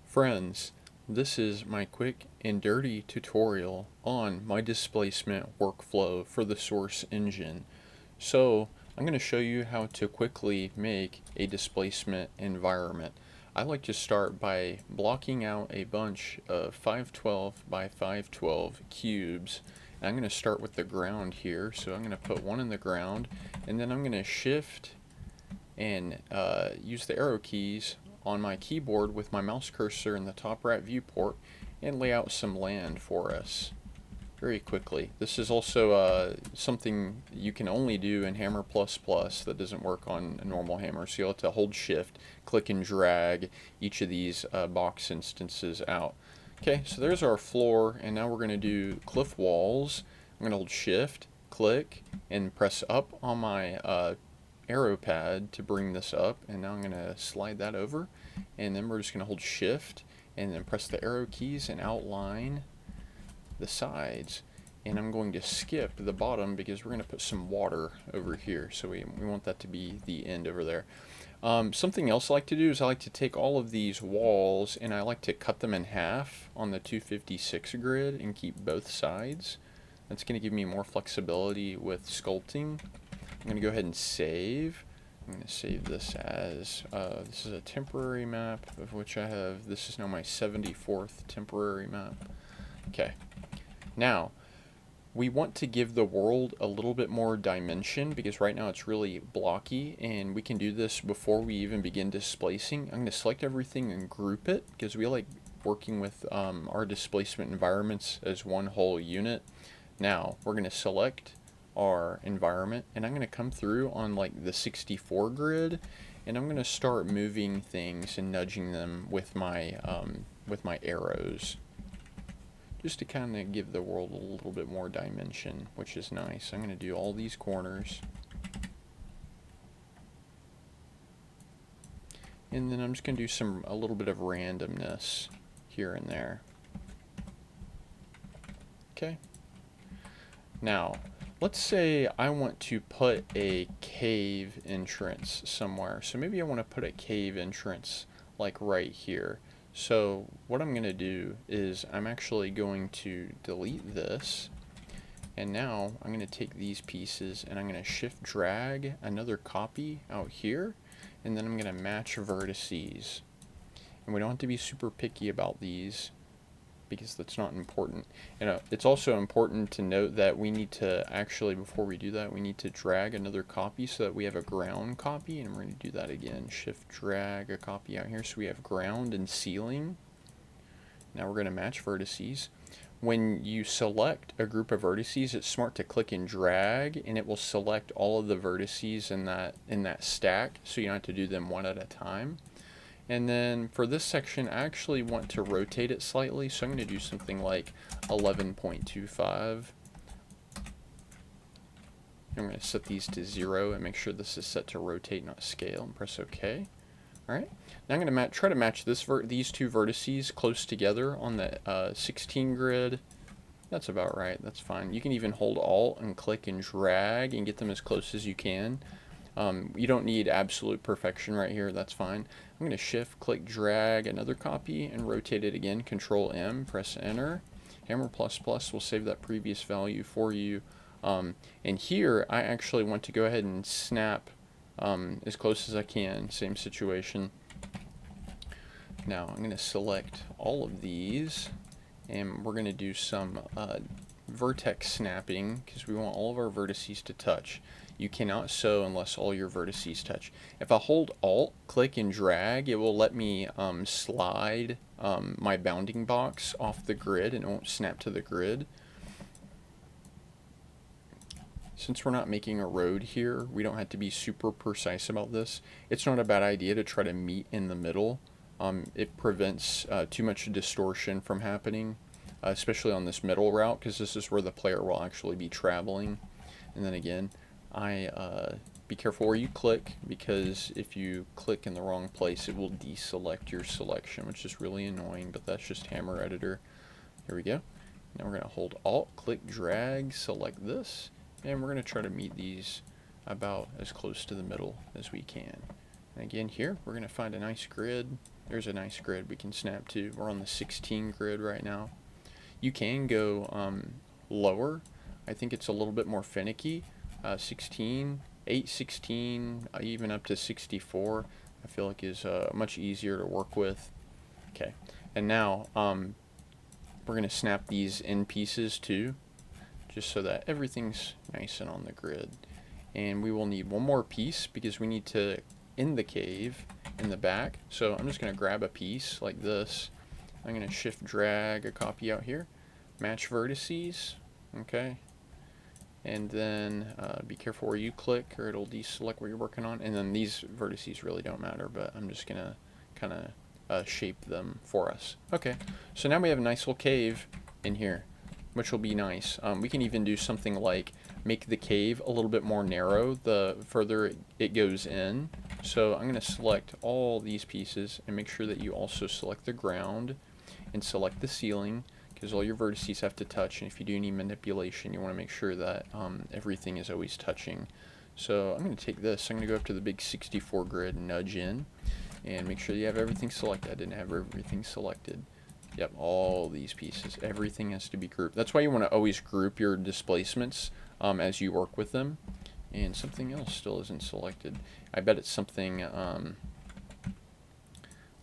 Friends, this is my quick and dirty tutorial on my displacement workflow for the source engine. So I'm going to show you how to quickly make a displacement environment. I like to start by blocking out a bunch of 512 by 512 cubes. And I'm going to start with the ground here, so I'm going to put one in the ground, and then I'm going to shift and use the arrow keys on my keyboard with my mouse cursor in the top right viewport and lay out some land for us very quickly. This is also something you can only do in Hammer++. That doesn't work on a normal hammer, so you'll have to hold shift, click and drag each of these box instances out. Okay, so there's our floor, and now we're going to do cliff walls. I'm going to hold shift, click, and press up on my arrow pad to bring this up, and now I'm going to slide that over, and then we're just going to hold shift and then press the arrow keys and outline the sides, and I'm going to skip the bottom because we're going to put some water over here, so we want that to be the end over there. Something else I like to do is I like to take all of these walls and I like to cut them in half on the 256 grid and keep both sides. That's going to give me more flexibility with sculpting. I'm going to go ahead and save. I'm going to save this as, this is a temporary map of which I have, this is now my 74th temporary map. Okay, now we want to give the world a little bit more dimension because right now it's really blocky, and we can do this before we even begin displacing. I'm going to select everything and group it because we like working with our displacement environments as one whole unit. Now we're going to select our environment, and I'm going to come through on like the 64 grid, and I'm going to start moving things and nudging them with my arrows, just to kind of give the world a little bit more dimension, which is nice. I'm going to do all these corners, and then I'm just going to do a little bit of randomness here and there. Okay, now let's say I want to put a cave entrance somewhere. So maybe I want to put a cave entrance like right here. So what I'm going to do is I'm actually going to delete this, and now I'm going to take these pieces and I'm going to shift drag another copy out here, and then I'm going to match vertices. And we don't have to be super picky about these because that's not important. And it's also important to note that we need to actually, before we do that, we need to drag another copy so that we have a ground copy, and we're going to do that again. Shift drag a copy out here so we have ground and ceiling. Now we're going to match vertices. When you select a group of vertices, it's smart to click and drag, and it will select all of the vertices in that stack, so you don't have to do them one at a time. And then for this section, I actually want to rotate it slightly, so I'm going to do something like 11.25. I'm going to set these to 0 and make sure this is set to rotate, not scale, and press OK. Alright, now I'm going to try to match these two vertices close together on the 16 grid. That's about right, that's fine. You can even hold Alt and click and drag and get them as close as you can. You don't need absolute perfection right here, that's fine. I'm going to shift, click, drag another copy and rotate it again, Control M, press enter. Hammer++ will save that previous value for you. And here I actually want to go ahead and snap as close as I can, same situation. Now I'm going to select all of these, and we're going to do some vertex snapping because we want all of our vertices to touch. You cannot sew unless all your vertices touch. If I hold Alt, click, and drag, it will let me slide my bounding box off the grid, and it won't snap to the grid. Since we're not making a road here, we don't have to be super precise about this. It's not a bad idea to try to meet in the middle. It prevents too much distortion from happening, especially on this middle route, because this is where the player will actually be traveling. And then again, be careful where you click, because if you click in the wrong place, it will deselect your selection, which is really annoying, but that's just Hammer Editor. Here we go. Now we're going to hold Alt, click, drag, select this, and we're going to try to meet these about as close to the middle as we can. And again here, we're going to find a nice grid, there's a nice grid we can snap to. We're on the 16 grid right now. You can go lower. I think it's a little bit more finicky. 16, 8, 16, even up to 64, I feel like is much easier to work with. Okay, and now we're going to snap these in pieces too, just so that everything's nice and on the grid. And we will need one more piece because we need to end the cave in the back. So I'm just going to grab a piece like this. I'm going to shift drag a copy out here, match vertices, okay, and then be careful where you click or it'll deselect what you're working on. And then these vertices really don't matter, but I'm just going to kind of shape them for us. Okay, so now we have a nice little cave in here, which will be nice. We can even do something like make the cave a little bit more narrow the further it goes in. So I'm going to select all these pieces and make sure that you also select the ground and select the ceiling, because all your vertices have to touch, and if you do any manipulation you want to make sure that everything is always touching. So I'm going to take this, I'm going to go up to the big 64 grid and nudge in and make sure you have everything selected. I didn't have everything selected. Yep, all these pieces, everything has to be grouped. That's why you want to always group your displacements as you work with them. And something else still isn't selected. I bet it's something, I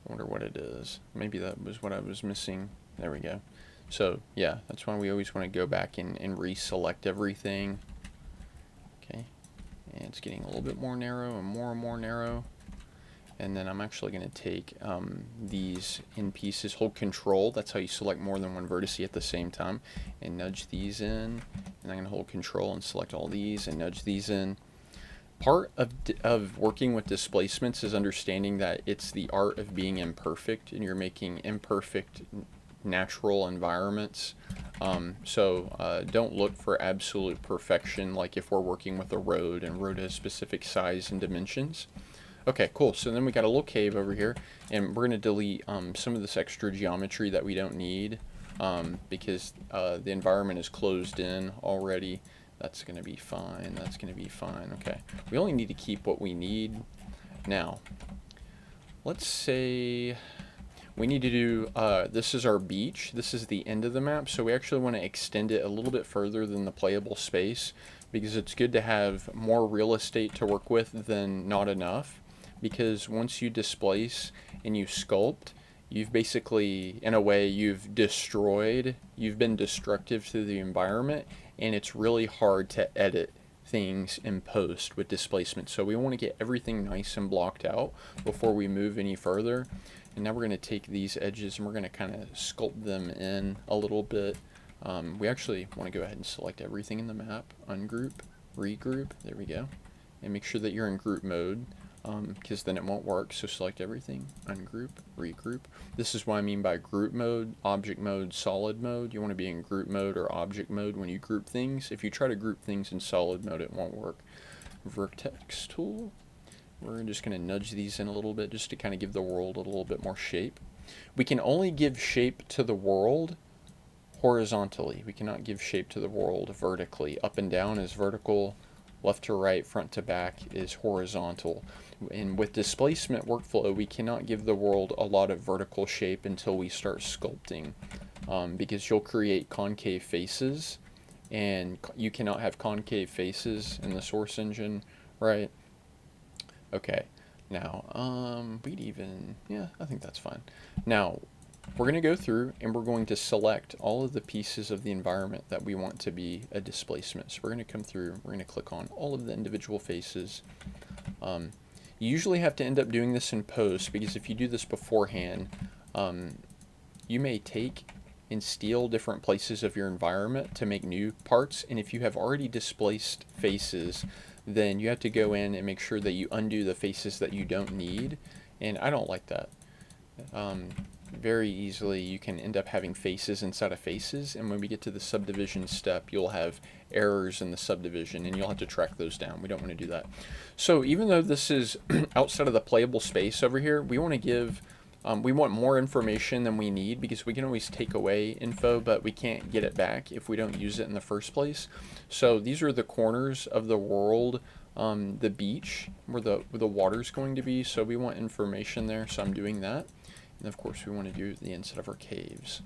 wonder what it is. Maybe that was what I was missing. There we go. So yeah, that's why we always want to go back and reselect everything. Okay, and it's getting a little bit more narrow and more narrow. And then I'm actually going to take these in pieces, hold control, that's how you select more than one vertex at the same time, and nudge these in, and I'm going to hold control and select all these and nudge these in. Part of working with displacements is understanding that it's the art of being imperfect, and you're making imperfect natural environments. Don't look for absolute perfection, like if we're working with a road and road has specific size and dimensions. Okay, cool. So then we got a little cave over here, and we're going to delete some of this extra geometry that we don't need because the environment is closed in already. That's going to be fine. That's going to be fine. Okay. We only need to keep what we need. Now, let's say we need to do, this is our beach. This is the end of the map, so we actually want to extend it a little bit further than the playable space because it's good to have more real estate to work with than not enough. Because once you displace and you sculpt, you've basically, in a way, you've been destructive to the environment, and it's really hard to edit things in post with displacement. So we want to get everything nice and blocked out before we move any further. And now we're going to take these edges and we're going to kind of sculpt them in a little bit. We actually want to go ahead and select everything in the map, ungroup, regroup, there we go, and make sure that you're in group mode. Because then it won't work. So select everything, ungroup, regroup. This is what I mean by group mode, object mode, solid mode. You want to be in group mode or object mode when you group things. If you try to group things in solid mode, it won't work. Vertex tool. We're just going to nudge these in a little bit just to kind of give the world a little bit more shape. We can only give shape to the world horizontally. We cannot give shape to the world vertically. Up and down is vertical. Left to right, front to back is horizontal. And with displacement workflow, we cannot give the world a lot of vertical shape until we start sculpting, because you'll create concave faces, and you cannot have concave faces in the source engine, right? Okay, now, I think that's fine. Now, we're going to go through and we're going to select all of the pieces of the environment that we want to be a displacement. So we're going to come through, we're going to click on all of the individual faces. You usually have to end up doing this in post, because if you do this beforehand, you may take and steal different places of your environment to make new parts, and if you have already displaced faces, then you have to go in and make sure that you undo the faces that you don't need, and I don't like that. Very easily you can end up having faces inside of faces, and when we get to the subdivision step, you'll have errors in the subdivision and you'll have to track those down. We don't want to do that. So even though this is outside of the playable space over here, we want to give we want more information than we need, because we can always take away info, but we can't get it back if we don't use it in the first place. So these are the corners of the world the beach where the water's going to be, so we want information there, so I'm doing that. And of course we want to do the inside of our caves.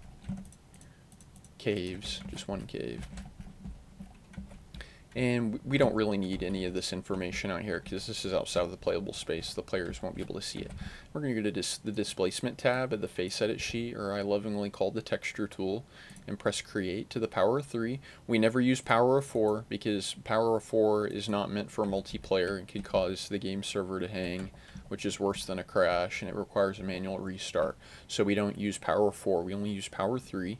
Caves, just one cave. And we don't really need any of this information out here because this is outside of the playable space. The players won't be able to see it. We're going to go to the displacement tab at the face edit sheet, or I lovingly call the texture tool, and press create to the power of 3. We never use power of 4 because power of 4 is not meant for multiplayer and could cause the game server to hang, which is worse than a crash, and it requires a manual restart. So we don't use power 4, we only use power 3.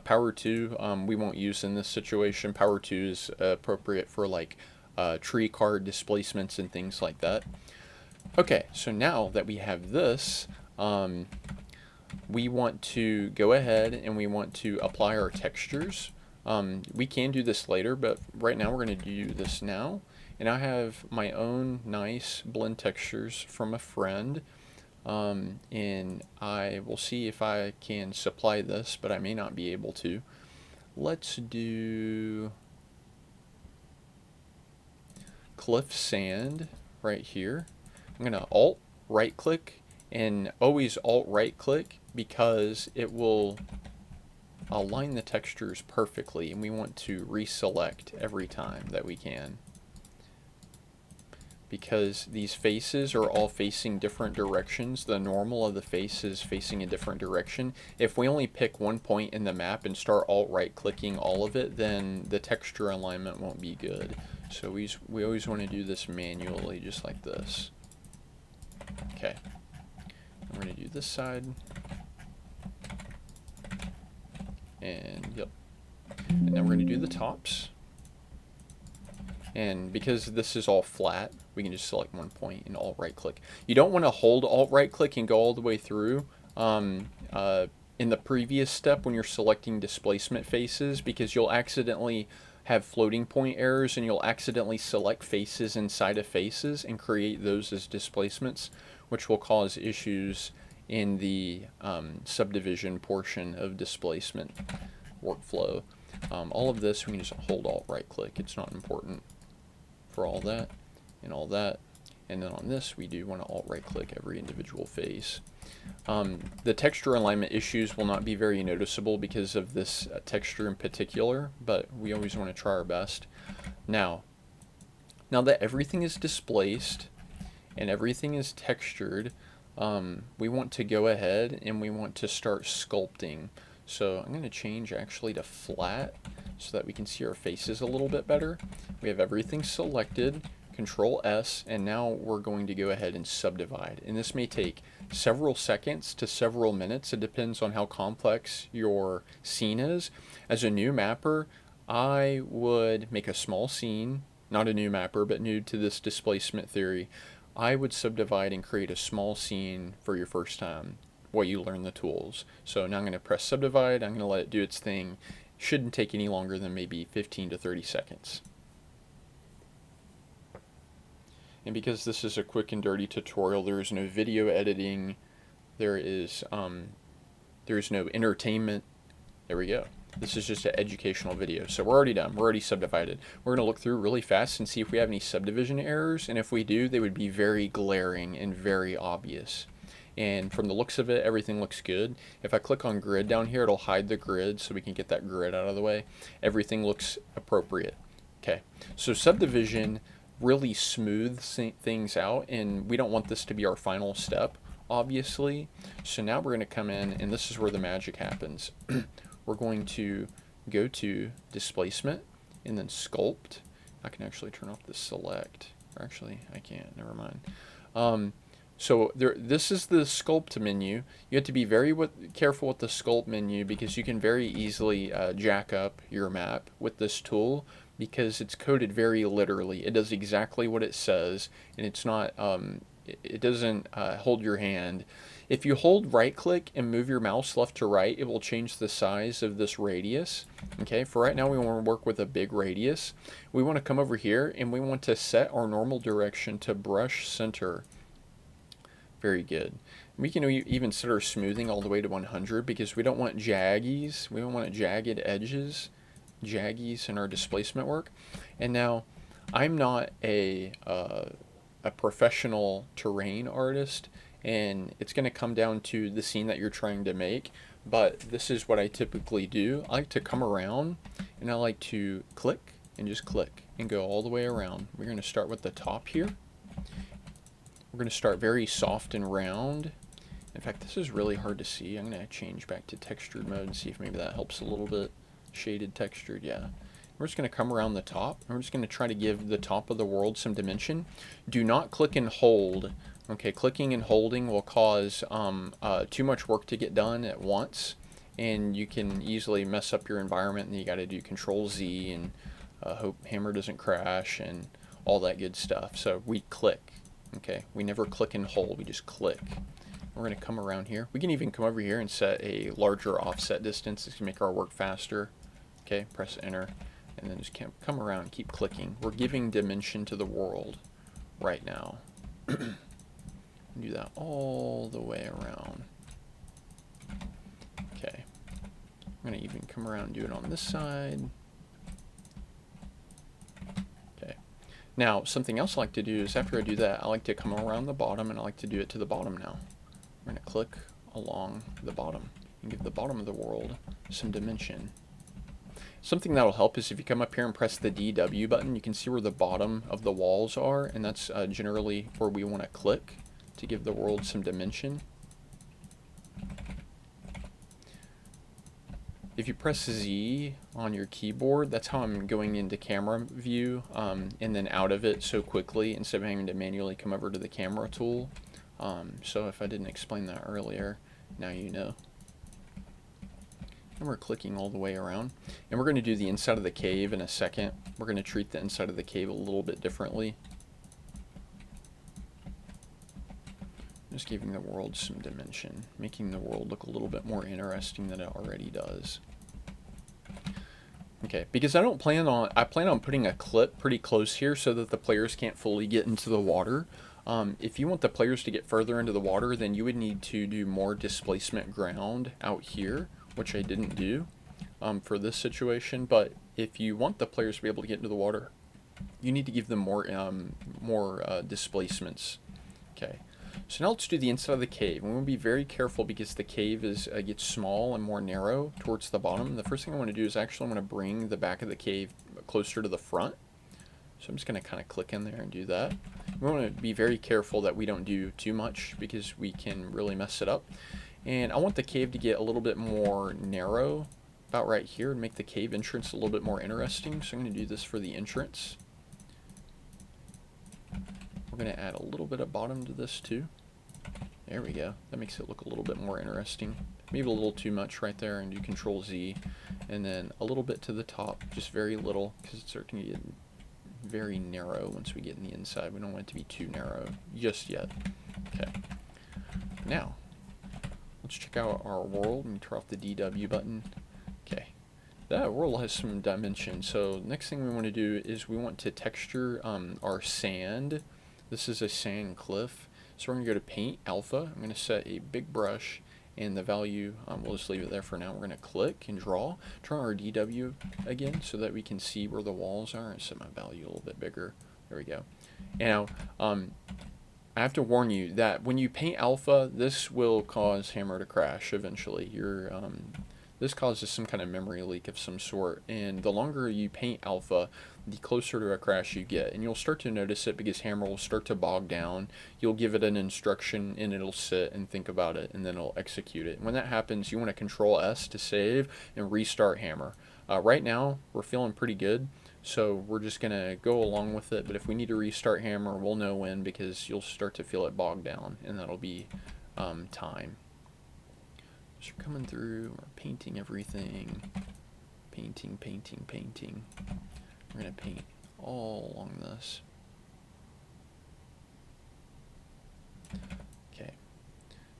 Power 2 we won't use in this situation. Power 2 is appropriate for like tree card displacements and things like that. Okay, so now that we have this, we want to go ahead and we want to apply our textures. We can do this later, but right now we're going to do this now. And I have my own nice blend textures from a friend, and I will see if I can supply this, but I may not be able to. Let's do cliff sand right here. I'm going to alt right click, and always alt right click because it will align the textures perfectly, and we want to reselect every time that we can, because these faces are all facing different directions. The normal of the face is facing a different direction. If we only pick one point in the map and start alt right clicking all of it, then the texture alignment won't be good. So we always want to do this manually, just like this. Okay, we're going to do this side, and yep, and then we're going to do the tops. And because this is all flat, we can just select one point and alt right click. You don't want to hold alt right click and go all the way through in the previous step when you're selecting displacement faces, because you'll accidentally have floating point errors and you'll accidentally select faces inside of faces and create those as displacements, which will cause issues in the subdivision portion of displacement workflow. All of this we can just hold alt right click. It's not important for all that and all that. And then on this we do want to alt right click every individual face. The texture alignment issues will not be very noticeable because of this texture in particular, but we always want to try our best. Now that everything is displaced and everything is textured, we want to go ahead and we want to start sculpting. So I'm going to change actually to flat so that we can see our faces a little bit better. We have everything selected, Control S, and now we're going to go ahead and subdivide. And this may take several seconds to several minutes. It depends on how complex your scene is. As a new mapper, I would make a small scene, not a new mapper, but new to this displacement theory. I would subdivide and create a small scene for your first time while you learn the tools. So now I'm going to press subdivide. I'm going to let it do its thing. Shouldn't take any longer than maybe 15 to 30 seconds. And because this is a quick and dirty tutorial, there is no video editing, there is no entertainment. There we go. This is just an educational video. So we're already done. We're already subdivided. We're going to look through really fast and see if we have any subdivision errors. And if we do, they would be very glaring and very obvious. And from the looks of it, everything looks good. If I click on grid down here, it'll hide the grid so we can get that grid out of the way. Everything looks appropriate. Okay, so subdivision really smooths things out, and we don't want this to be our final step, obviously. So now we're going to come in, and this is where the magic happens. We're going to go to displacement and then sculpt. I can actually turn off the select. Or actually, I can't. Never mind. So this is the sculpt menu. You have to be very careful with the sculpt menu because you can very easily jack up your map with this tool because it's coded very literally. It does exactly what it says, and it's not. It doesn't hold your hand. If you hold right click and move your mouse left to right, it will change the size of this radius. Okay, for right now we want to work with a big radius. We want to come over here and we want to set our normal direction to brush center. Very good. We can even set our smoothing all the way to 100 because we don't want jaggies. We don't want jagged edges, jaggies in our displacement work. And now I'm not a professional terrain artist, and it's going to come down to the scene that you're trying to make. But this is what I typically do. I like to come around, and I like to click and just click and go all the way around. We're going to start with the top here. We're going to start very soft and round. In fact, this is really hard to see. I'm going to change back to textured mode and see if maybe that helps a little bit. Shaded, textured, yeah. We're just going to come around the top, and we're just going to try to give the top of the world some dimension. Do not click and hold. Okay, clicking and holding will cause too much work to get done at once, and you can easily mess up your environment, and you got to do Control Z and hope Hammer doesn't crash and all that good stuff. So we click. Okay, we never click and hold, we just click. We're going to come around here. We can even come over here and set a larger offset distance to make our work faster. Okay, press enter, and then just come around and keep clicking. We're giving dimension to the world right now. Do that all the way around. Okay, I'm going to even come around and do it on this side. Okay. Now, something else I like to do is after I do that, I like to come around the bottom, and I like to do it to the bottom now. We're going to click along the bottom and give the bottom of the world some dimension. Something that'll help is if you come up here and press the DW button, you can see where the bottom of the walls are, and that's generally where we want to click to give the world some dimension. If you press Z on your keyboard, that's how I'm going into camera view and then out of it so quickly instead of having to manually come over to the camera tool. So if I didn't explain that earlier, now you know. And we're clicking all the way around. And we're going to do the inside of the cave in a second. We're going to treat the inside of the cave a little bit differently. Just giving the world some dimension, making the world look a little bit more interesting than it already does. Okay, because I plan on putting a clip pretty close here so that the players can't fully get into the water. If you want the players to get further into the water, then you would need to do more displacement ground out here, which I didn't do for this situation. But if you want the players to be able to get into the water, you need to give them more displacements. Okay, so now let's do the inside of the cave. And we'll be very careful because the cave gets small and more narrow towards the bottom. The first thing I want to do is actually I'm going to bring the back of the cave closer to the front. So I'm just going to kind of click in there and do that. We want to be very careful that we don't do too much because we can really mess it up. And I want the cave to get a little bit more narrow about right here and make the cave entrance a little bit more interesting. So I'm going to do this for the entrance. We're going to add a little bit of bottom to this too. There we go. That makes it look a little bit more interesting. Maybe a little too much right there, and do Control Z. And then a little bit to the top, just very little, because it's starting to get very narrow once we get in the inside. We don't want it to be too narrow just yet. Okay. Now, let's check out our world and turn off the DW button. Okay. That world has some dimension. So next thing we want to do is we want to texture our sand. This is a sand cliff. So we're going to go to Paint, Alpha. I'm going to set a big brush, and the value, we'll just leave it there for now. We're going to click and draw. Turn our DW again so that we can see where the walls are. And set my value a little bit bigger. There we go. Now, I have to warn you that when you paint alpha, this will cause Hammer to crash eventually. This causes some kind of memory leak of some sort, and the longer you paint alpha, the closer to a crash you get. And you'll start to notice it because Hammer will start to bog down. You'll give it an instruction, and it'll sit and think about it, and then it'll execute it. When that happens, you want to Control S to save and restart Hammer. Right now, we're feeling pretty good. So we're just going to go along with it, but if we need to restart Hammer, we'll know when, because you'll start to feel it bog down, and that'll be time. So we're coming through, we're painting everything. Painting, painting, painting. We're going to paint all along this. Okay.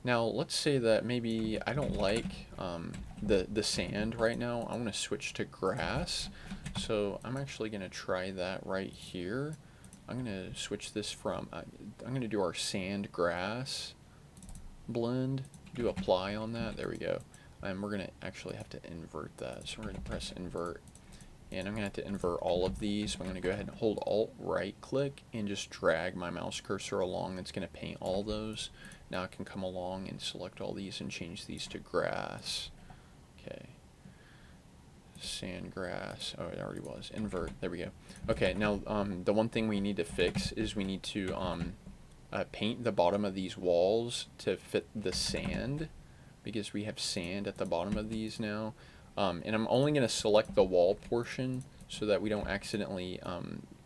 Now let's say that maybe I don't like the sand right now. I want to switch to grass. So I'm actually going to try that right here. I'm going to switch this from, I'm going to do our sand grass blend, do apply on that. There we go. And we're going to actually have to invert that. So we're going to press invert. And I'm going to have to invert all of these. I'm going to go ahead and hold Alt right click and just drag my mouse cursor along. That's going to paint all those. Now I can come along and select all these and change these to grass. Okay. Sand, grass. Oh, it already was. Invert. There we go. Okay, now the one thing we need to fix is we need to paint the bottom of these walls to fit the sand, because we have sand at the bottom of these now. And I'm only going to select the wall portion so that we don't accidentally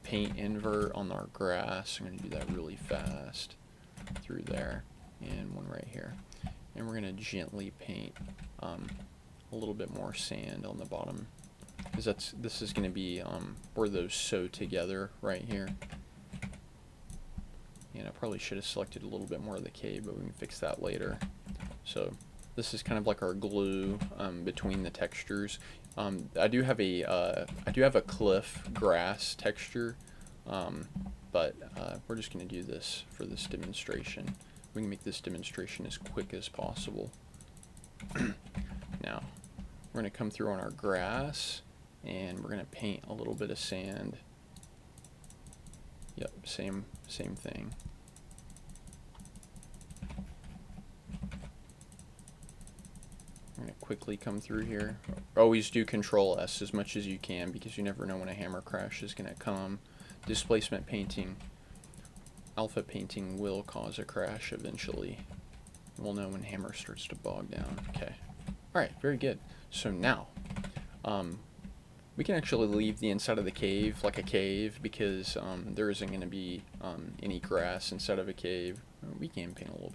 paint invert on our grass. I'm going to do that really fast through there, and one right here. And we're going to gently paint a little bit more sand on the bottom, because this is going to be where those sew together right here. And I probably should have selected a little bit more of the cave, but we can fix that later. So this is kind of like our glue between the textures. I do have a cliff grass texture, but we're just going to do this for this demonstration. We can make this demonstration as quick as possible. Now we're going to come through on our grass, and we're going to paint a little bit of sand. Yep, same thing. I'm going to quickly come through here. Always do Control S as much as you can, because you never know when a hammer crash is going to come. Displacement painting, alpha painting will cause a crash eventually. We'll know when hammer starts to bog down. Okay. Alright, very good. So now, we can actually leave the inside of the cave like a cave, because there isn't going to be any grass inside of a cave. We can paint a little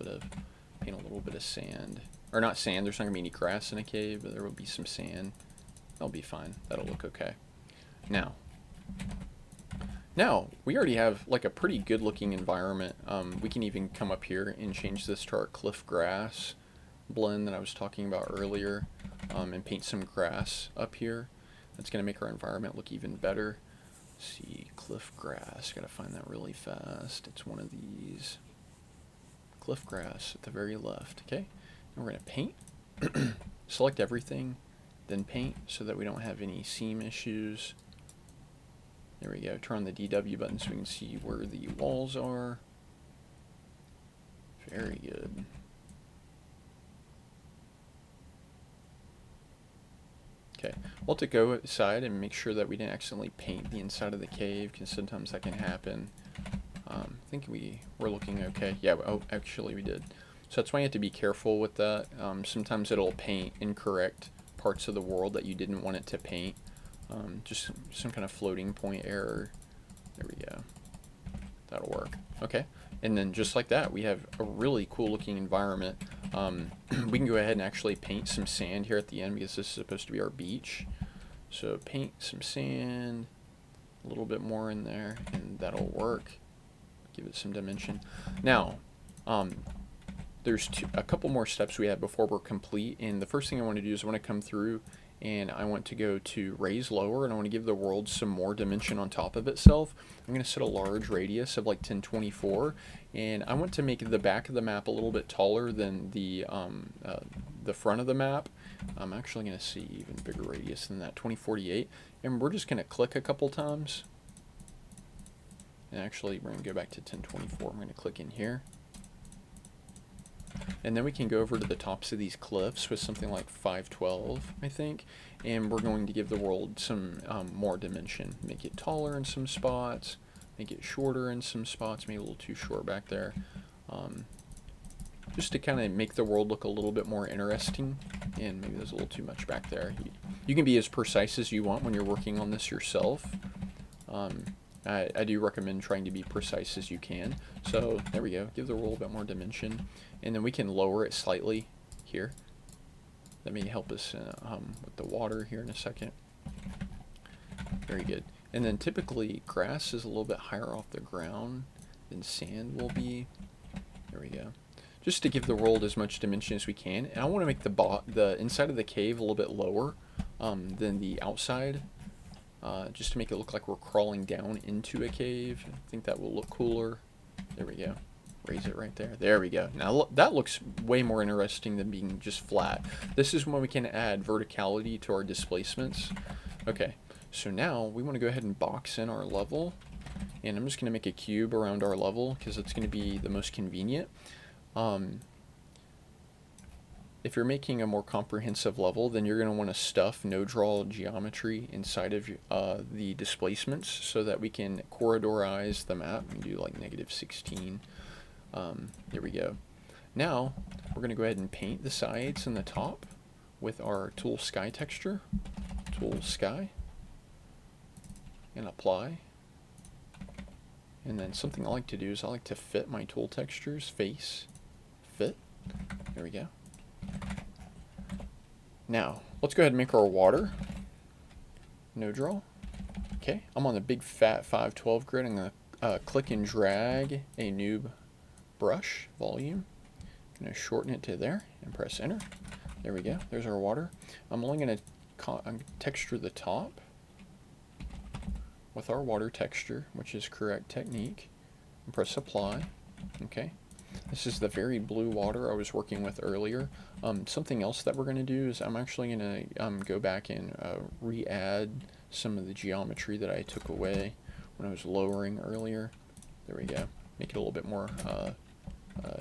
bit of sand. Or not sand, there's not going to be any grass in a cave, but there will be some sand. That'll be fine. That'll look okay. Now, we already have like a pretty good looking environment. We can even come up here and change this to our cliff grass blend that I was talking about earlier, and paint some grass up here. That's going to make our environment look even better. Let's see, cliff grass. Got to find that really fast. It's one of these. Cliff grass at the very left. Okay. And we're going to paint. Select everything, then paint, so that we don't have any seam issues. There we go. Turn on the DW button so we can see where the walls are. Very good. Okay, we'll have to go outside and make sure that we didn't accidentally paint the inside of the cave, because sometimes that can happen. I think we're looking okay. Yeah, oh, actually we did. So that's why you have to be careful with that. Sometimes it'll paint incorrect parts of the world that you didn't want it to paint. Just some kind of floating point error. There we go. That'll work. Okay. And then just like that, we have a really cool looking environment. We can go ahead and actually paint some sand here at the end, because this is supposed to be our beach. So paint some sand, a little bit more in there, and that'll work. Give it some dimension. Now, there's a couple more steps we have before we're complete, and the first thing I want to do is I want to come through and I want to go to raise lower, and I want to give the world some more dimension on top of itself. I'm going to set a large radius of like 1024, and I want to make the back of the map a little bit taller than the front of the map. I'm actually going to see even bigger radius than that, 2048, and we're just going to click a couple times. And actually, we're going to go back to 1024. I'm going to click in here. And then we can go over to the tops of these cliffs with something like 512, I think, and we're going to give the world some more dimension. Make it taller in some spots, make it shorter in some spots, maybe a little too short back there, just to kind of make the world look a little bit more interesting. And maybe there's a little too much back there. You can be as precise as you want when you're working on this yourself. I do recommend trying to be precise as you can. So there we go. Give the world a bit more dimension. And then we can lower it slightly here. That may help us with the water here in a second. Very good. And then typically grass is a little bit higher off the ground than sand will be. There we go. Just to give the world as much dimension as we can. And I want to make the inside of the cave a little bit lower than the outside. Just to make it look like we're crawling down into a cave. I think that will look cooler. There we go. Raise it right there. There we go. Now that looks way more interesting than being just flat. This is when we can add verticality to our displacements. Okay, So now we want to go ahead and box in our level, and I'm just going to make a cube around our level because it's going to be the most convenient. If you're making a more comprehensive level, then you're going to want to stuff no-draw geometry inside of the displacements so that we can corridorize the map and do like -16. There we go. Now we're going to go ahead and paint the sides and the top with our tool sky texture. Tool sky, and apply. And then something I like to do is I like to fit my tool textures, face, fit. There we go. Now, let's go ahead and make our water. No draw. Okay, I'm on the big fat 512 grid. I'm going to click and drag a noob brush volume. I'm going to shorten it to there and press enter. There we go. There's our water. I'm only going to texture the top with our water texture, which is correct technique, and press apply. Okay. This is the very blue water I was working with earlier. Something else that we're going to do is I'm actually going to go back and re-add some of the geometry that I took away when I was lowering earlier. There we go. Make it a little bit more,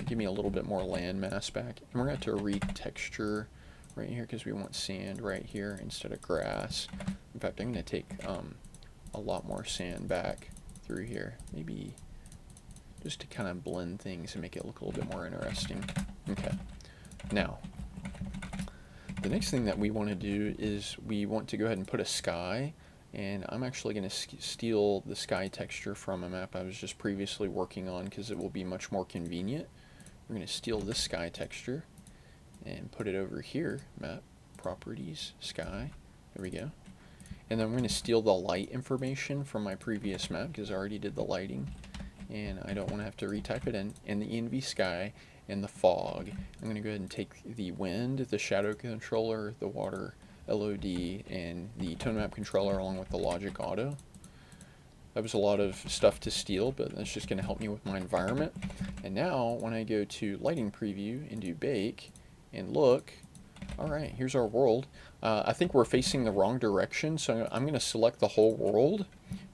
give me a little bit more land mass back. And we're going to have to re-texture right here because we want sand right here instead of grass. In fact, I'm going to take a lot more sand back through here. Maybe just to kind of blend things and make it look a little bit more interesting. Okay. Now, the next thing that we want to do is we want to go ahead and put a sky, and I'm actually going to steal the sky texture from a map I was just previously working on because it will be much more convenient. We're going to steal this sky texture and put it over here, map, properties, sky, there we go. And then I'm going to steal the light information from my previous map because I already did the lighting, and I don't want to have to retype it in. And the ENV sky and the fog. I'm going to go ahead and take the wind, the shadow controller, the water LOD, and the tone map controller along with the logic auto. That was a lot of stuff to steal, but that's just going to help me with my environment. And now when I go to lighting preview and do bake and look, alright, here's our world. I think we're facing the wrong direction, so I'm going to select the whole world,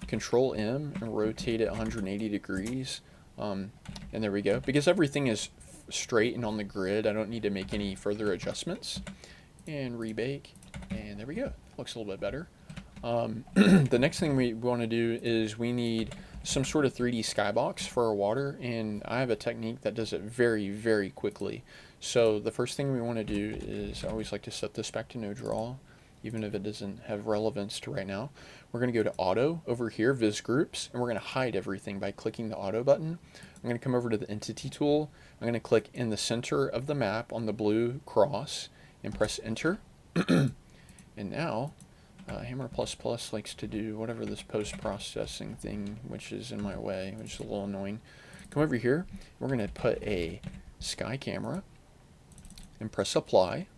Control M, and rotate it 180 degrees. And there we go. Because everything is straight and on the grid, I don't need to make any further adjustments. And rebake, and there we go. Looks a little bit better. The next thing we want to do is we need some sort of 3D skybox for our water, and I have a technique that does it very, very quickly. So the first thing we want to do is, I always like to set this back to no draw, even if it doesn't have relevance to right now. We're going to go to Auto over here, Viz Groups, and we're going to hide everything by clicking the Auto button. I'm going to come over to the Entity tool. I'm going to click in the center of the map on the blue cross and press Enter. And now, Hammer++ likes to do whatever this post-processing thing, which is in my way, which is a little annoying. Come over here. We're going to put a sky camera and press Apply.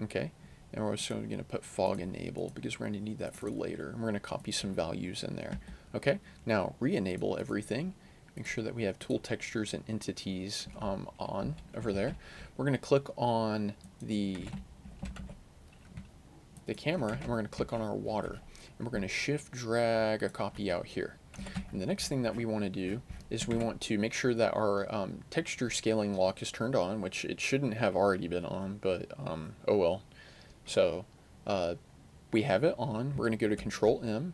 Okay. And we're also going to put fog enable because we're going to need that for later. And we're going to copy some values in there. Okay. Now re-enable everything. Make sure that we have tool textures and entities on over there. We're going to click on the camera, and we're going to click on our water, and we're going to shift drag a copy out here. And the next thing that we want to do is we want to make sure that our texture scaling lock is turned on, which it shouldn't have already been on, but oh well. So we have it on. We're going to go to Control M.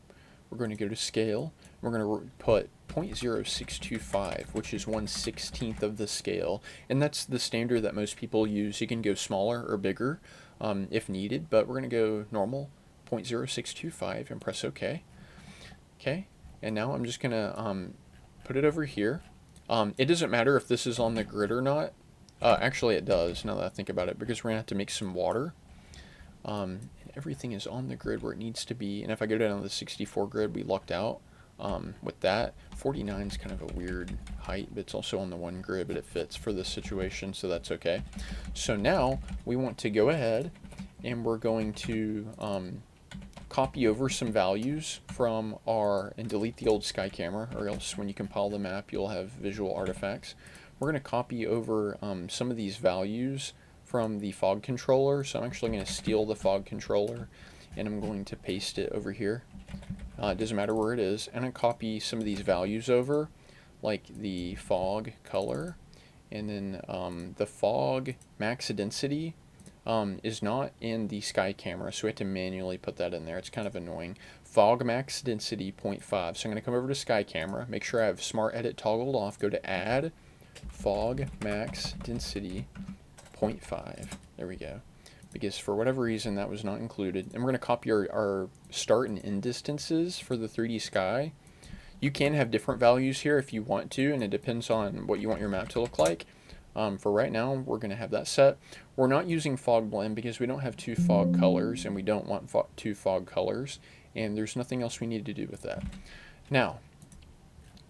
We're going to go to Scale. We're going to put 0.0625, which is 1/16 of the scale, and that's the standard that most people use. You can go smaller or bigger if needed, but we're going to go normal, 0.0625, and press OK. Okay, and now I'm just going to put it over here. It doesn't matter if this is on the grid or not. Actually, it does, now that I think about it, because we're going to have to make some water. Everything is on the grid where it needs to be, and if I go down to the 64 grid, we lucked out with that. 49 is kind of a weird height, but it's also on the 1 grid, but it fits for this situation, so that's okay. So now we want to go ahead and we're going to copy over some values from our, and delete the old sky camera, or else when you compile the map you'll have visual artifacts. We're going to copy over some of these values from the fog controller, so I'm actually going to steal the fog controller and I'm going to paste it over here. It doesn't matter where it is, and I copy some of these values over, like the fog color, and then the fog max density is not in the sky camera, so we have to manually put that in there. It's kind of annoying. Fog max density 0.5. So I'm going to come over to sky camera, make sure I have smart edit toggled off, go to add fog max density 0.5. There we go. Because for whatever reason that was not included. And we're going to copy our start and end distances for the 3D sky. You can have different values here if you want to, and it depends on what you want your map to look like. For right now, we're going to have that set. We're not using fog blend because we don't have two fog colors, and we don't want two fog colors, and there's nothing else we need to do with that. Now,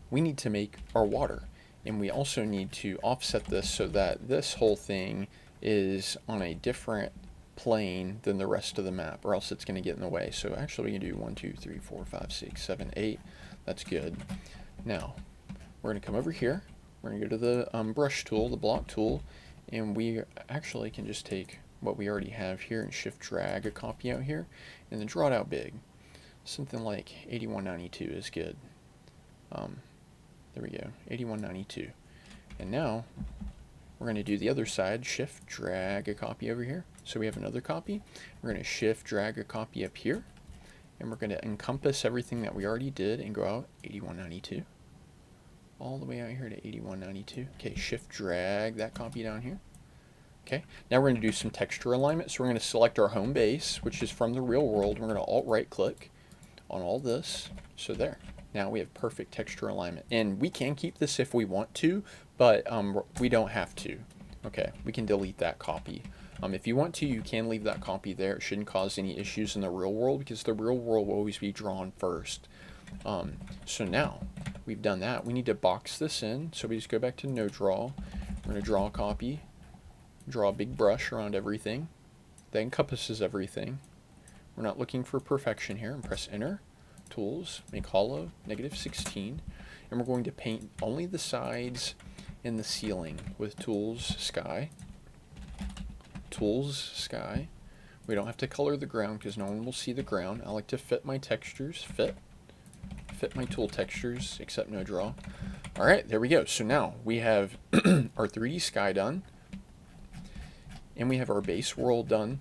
we need to make our water, and we also need to offset this so that this whole thing is on a different plane than the rest of the map, or else it's going to get in the way. So actually we can do 1, 2, 3, 4, 5, 6, 7, 8. That's good. Now, we're going to come over here. We're going to go to the brush tool, the block tool, and we actually can just take what we already have here and shift drag a copy out here, and then draw it out big. Something like 8192 is good. There we go, 8192. And now, we're going to do the other side, shift drag a copy over here. So we have another copy. We're going to shift drag a copy up here, and we're going to encompass everything that we already did and go out 8192. All the way out here to 8192. Okay, shift drag that copy down here. Okay, now we're going to do some texture alignment. So we're going to select our home base, which is from the real world. We're going to alt right click on all this. So there. Now we have perfect texture alignment. And we can keep this if we want to, but we don't have to. Okay, we can delete that copy. If you want to, you can leave that copy there. It shouldn't cause any issues in the real world because the real world will always be drawn first. So now we've done that. We need to box this in. So we just go back to no draw. We're going to draw a copy, draw a big brush around everything. That encompasses everything. We're not looking for perfection here. And press enter. Tools, make hollow, -16. And we're going to paint only the sides and the ceiling with tools, sky. Tools, sky. We don't have to color the ground because no one will see the ground. I like to fit my textures, fit my tool textures, except no draw. All right, there we go. So now we have our 3D sky done, and we have our base world done.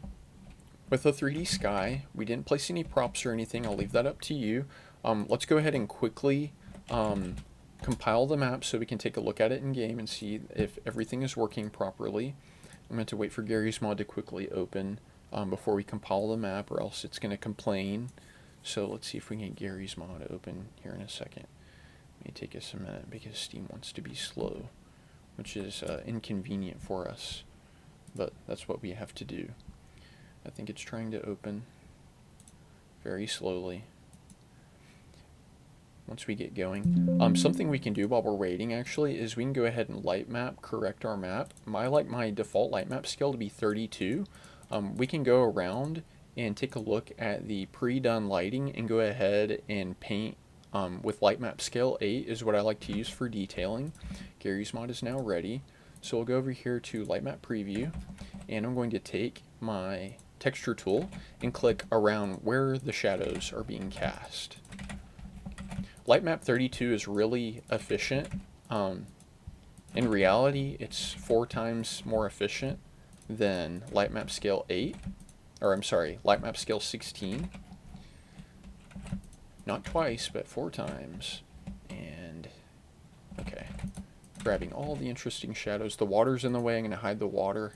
With the 3D sky, we didn't place any props or anything. I'll leave that up to you. Let's go ahead and quickly compile the map so we can take a look at it in game and see if everything is working properly. I'm going to wait for Gary's mod to quickly open before we compile the map, or else it's going to complain. So let's see if we can get Gary's mod open here in a second. It may take us a minute because Steam wants to be slow, which is inconvenient for us, but that's what we have to do. I think it's trying to open very slowly. Once we get going, something we can do while we're waiting actually is we can go ahead and light map correct our map. I like my default light map scale to be 32. We can go around and take a look at the pre-done lighting and go ahead and paint with light map scale 8 is what I like to use for detailing. Gary's mod is now ready. So we'll go over here to light map preview, and I'm going to take my texture tool and click around where the shadows are being cast. Light map 32 is really efficient. In reality, it's 4 times more efficient than light map scale 8, or I'm sorry, light map scale 16. Not twice, but 4 times. And okay, grabbing all the interesting shadows. The water's in the way. I'm going to hide the water.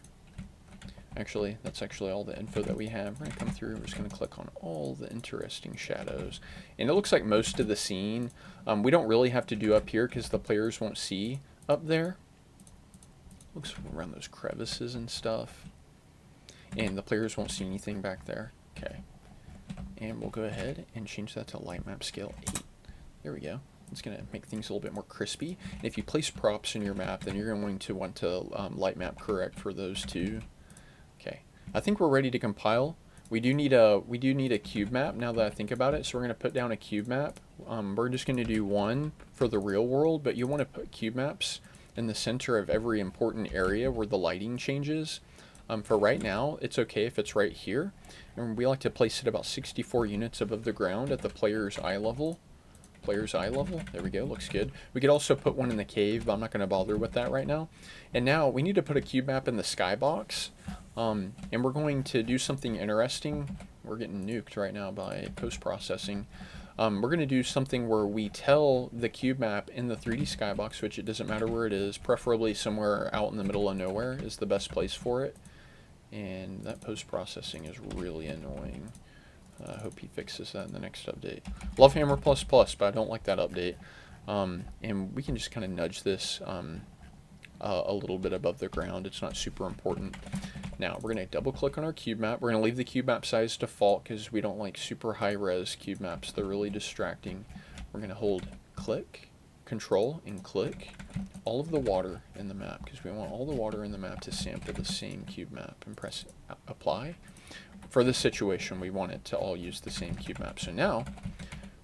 Actually, that's actually all the info that we have. We're going to come through. We're just going to click on all the interesting shadows. And it looks like most of the scene, we don't really have to do up here because the players won't see up there. Looks around those crevices and stuff. And the players won't see anything back there. Okay. And we'll go ahead and change that to light map scale 8. There we go. It's going to make things a little bit more crispy. And if you place props in your map, then you're going to want to light map correct for those too. Okay, I think we're ready to compile. We do need a cube map now that I think about it. So we're going to put down a cube map. We're just going to do one for the real world, but you want to put cube maps in the center of every important area where the lighting changes. For right now, it's okay if it's right here. And we like to place it about 64 units above the ground at the player's eye level. There we go, looks good. We could also put one in the cave, but I'm not going to bother with that right now. And now we need to put a cube map in the skybox. And we're going to do something interesting. We're getting nuked right now by post-processing. We're going to do something where we tell the cube map in the 3D skybox, which it doesn't matter where it is, preferably somewhere out in the middle of nowhere is the best place for it. And that post-processing is really annoying. I hope he fixes that in the next update. Love Hammer++, but I don't like that update. And we can just kind of nudge this a little bit above the ground. It's not super important. Now, we're going to double click on our cube map. We're going to leave the cube map size default because we don't like super high res cube maps. They're really distracting. We're going to hold click, control, and click all of the water in the map because we want all the water in the map to sample the same cube map, and press apply. For this situation, we want it to all use the same cube map. So now,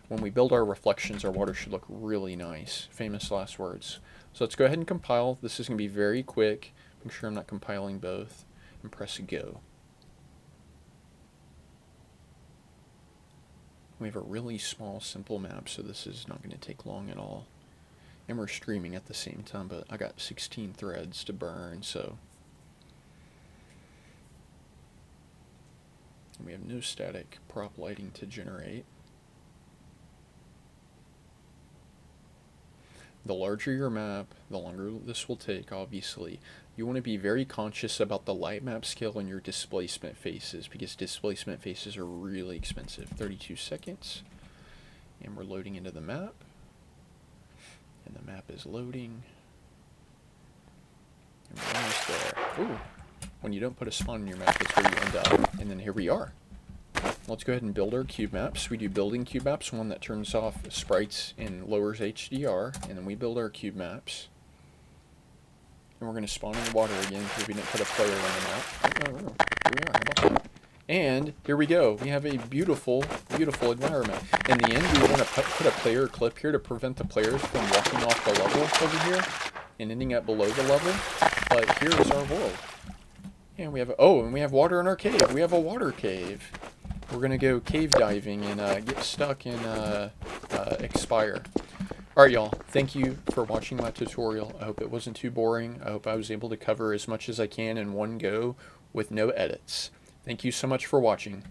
when we build our reflections, our water should look really nice. Famous last words. So let's go ahead and compile. This is going to be very quick. Make sure I'm not compiling both. And press go. We have a really small, simple map, so this is not going to take long at all. And we're streaming at the same time, but I got 16 threads to burn, so... We have no static prop lighting to generate. The larger your map, the longer this will take, obviously. You want to be very conscious about the light map scale and your displacement faces, because displacement faces are really expensive. 32 seconds. And we're loading into the map. And the map is loading. And we're almost there. Ooh. When you don't put a spawn in your map, that's where you end up. And then here we are. Let's go ahead and build our cube maps. We do building cube maps, one that turns off sprites and lowers HDR, and then we build our cube maps. And we're going to spawn in the water again because we didn't put a player on the map. Oh, here we are. How about that? And here we go. We have a beautiful, beautiful environment. In the end, we want to put a player clip here to prevent the players from walking off the level over here and ending up below the level. But here is our world. And we have, and we have water in our cave. We have a water cave. We're going to go cave diving and get stuck and expire. Alright, y'all. Thank you for watching my tutorial. I hope it wasn't too boring. I hope I was able to cover as much as I can in one go with no edits. Thank you so much for watching.